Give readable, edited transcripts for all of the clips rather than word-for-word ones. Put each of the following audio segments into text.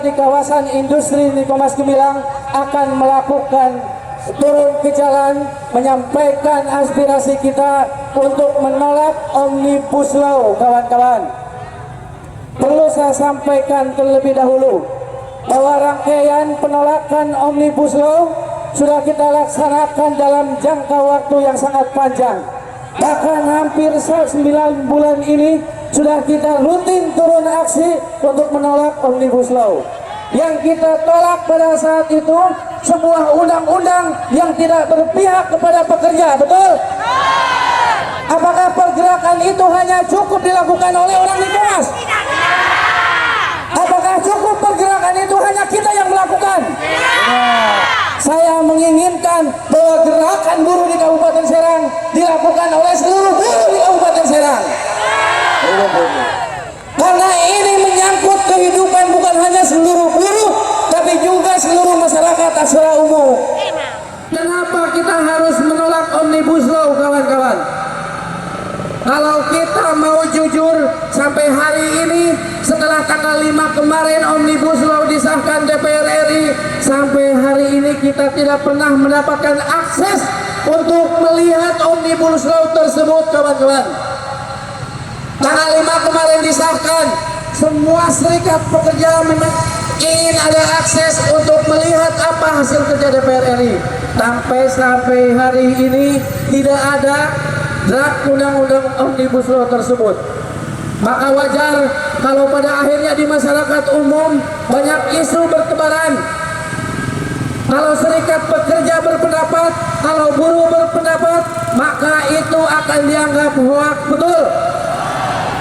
di kawasan industri Nikomas Gemilang akan melakukan turun ke jalan menyampaikan aspirasi kita untuk menolak Omnibus Law, kawan-kawan. Perlu saya sampaikan terlebih dahulu bahwa rangkaian penolakan Omnibus Law sudah kita laksanakan dalam jangka waktu yang sangat panjang. Bahkan hampir 9 bulan ini sudah kita rutin turun aksi untuk menolak Omnibus Law. Yang kita tolak pada saat itu sebuah undang-undang yang tidak berpihak kepada pekerja, betul? Apakah pergerakan itu hanya cukup dilakukan oleh orang Nikomas? Apakah cukup pergerakan itu hanya kita yang melakukan? Saya menginginkan bahwa gerakan buruh di Kabupaten Serang dilakukan oleh seluruh buruh di Kabupaten Serang. Karena ini menyangkut kehidupan bukan hanya seluruh buruh, tapi juga seluruh masyarakat secara umum. Kenapa kita harus menolak Omnibus Law, kawan-kawan? Kalau kita mau jujur, sampai hari ini setelah tanggal 5 kemarin Omnibus Law disahkan DPR RI, sampai hari ini kita tidak pernah mendapatkan akses untuk melihat Omnibus Law tersebut, kawan-kawan. Tanggal 5 kemarin disahkan, semua serikat pekerja ingin ada akses untuk melihat apa hasil kerja DPR RI. Sampai hari ini tidak ada draft undang-undang Omnibus Law tersebut. Maka wajar kalau pada akhirnya di masyarakat umum banyak isu bertebaran. Kalau serikat pekerja berpendapat, kalau buruh berpendapat, maka itu akan dianggap hoak, betul?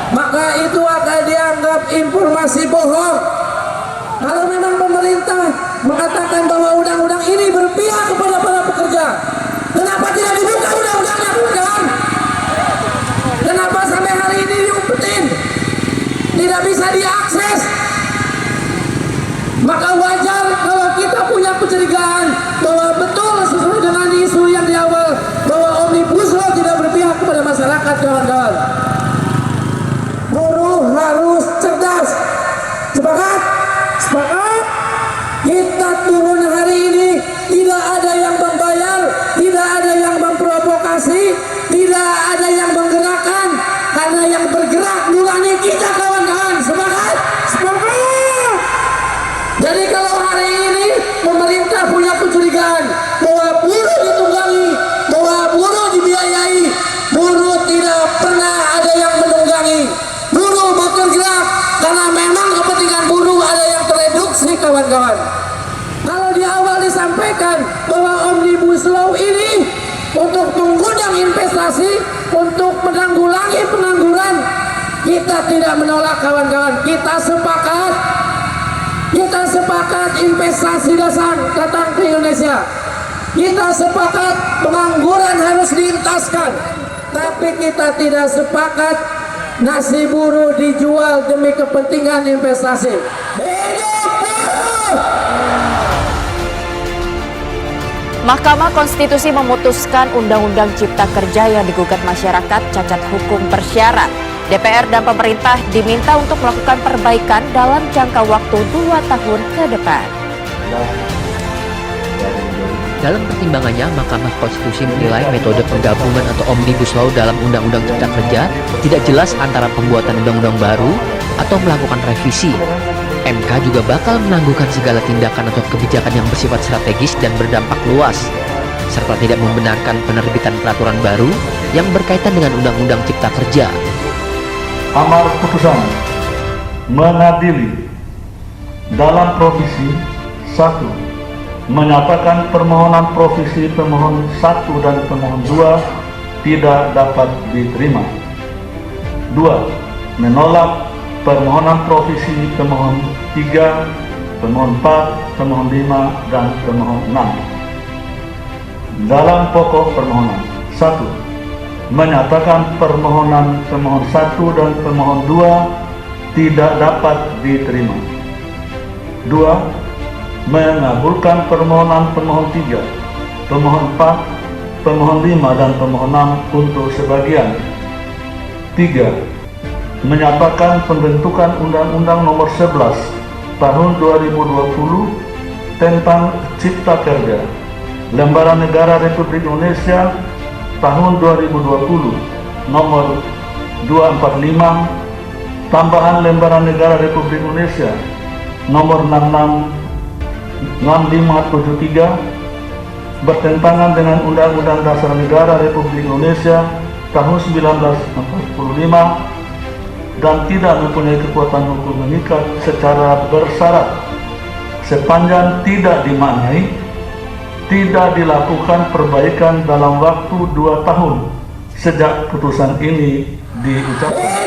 Maka itu akan dianggap informasi bohong. Kalau memang pemerintah mengatakan bahwa undang-undang ini berpihak kepada para pekerja, kenapa tidak dibuka undang-undangnya, kawan? Kenapa sampai hari ini diumpetin? Tidak bisa diakses. Maka wajar kalau kita punya kecurigaan bahwa betul sesuai dengan isu yang di awal bahwa Omnibus Law tidak berpihak kepada masyarakat, kawan-kawan. Buruh harus cerdas. Sepakat? Sepakat? Kita turun hari ini, tidak ada yang membayar, tidak ada yang memprovokasi, tidak ada yang menggerakkan, karena yang bergerak nurani kita, kawan-kawan. Sepakat? Sepakat? Jadi kalau hari ini pemerintah punya kecurigaan bahwa buruh ditunggangi, bahwa buruh dibiayai, buruh tidak pernah ada yang menunggangi. Buruh bergerak karena memang kepentingan buruh ada yang tereduksi, kawan-kawan. Kalau di awal disampaikan bahwa Omnibus Law ini untuk mengundang investasi, untuk menanggulangi pengangguran, kita tidak menolak, kawan-kawan. Kita sepakat investasi datang ke Indonesia. Kita sepakat pengangguran harus dientaskan. Tapi kita tidak sepakat nasi buruh dijual demi kepentingan investasi. Hidup buruh! Mahkamah Konstitusi memutuskan Undang-Undang Cipta Kerja yang digugat masyarakat cacat hukum bersyarat. DPR dan pemerintah diminta untuk melakukan perbaikan dalam jangka waktu 2 tahun ke depan. Dalam pertimbangannya, Mahkamah Konstitusi menilai metode penggabungan atau Omnibus Law dalam Undang-Undang Cipta Kerja tidak jelas antara pembuatan undang-undang baru atau melakukan revisi. MK juga bakal menangguhkan segala tindakan atau kebijakan yang bersifat strategis dan berdampak luas, serta tidak membenarkan penerbitan peraturan baru yang berkaitan dengan Undang-Undang Cipta Kerja. Amar putusan mengadili dalam provisi 1, menyatakan permohonan provisi pemohon 1 dan pemohon 2 tidak dapat diterima. 2. Menolak permohonan provisi pemohon 3, pemohon 4, pemohon 5, dan pemohon 6. Dalam pokok permohonan 1. Menyatakan permohonan pemohon 1 dan pemohon 2 tidak dapat diterima. 2. Mengabulkan permohonan pemohon 3, pemohon 4, pemohon 5, dan pemohon 6 untuk sebagian. 3. Menyatakan pembentukan Undang-Undang Nomor 11 tahun 2020 tentang Cipta Kerja, Lembaran Negara Republik Indonesia tahun 2020 nomor 245, tambahan Lembaran Negara Republik Indonesia nomor 6573 bertentangan dengan Undang-Undang Dasar Negara Republik Indonesia tahun 1945 dan tidak mempunyai kekuatan hukum mengikat secara bersyarat sepanjang tidak dimaknai tidak dilakukan perbaikan dalam waktu 2 tahun sejak putusan ini diucapkan.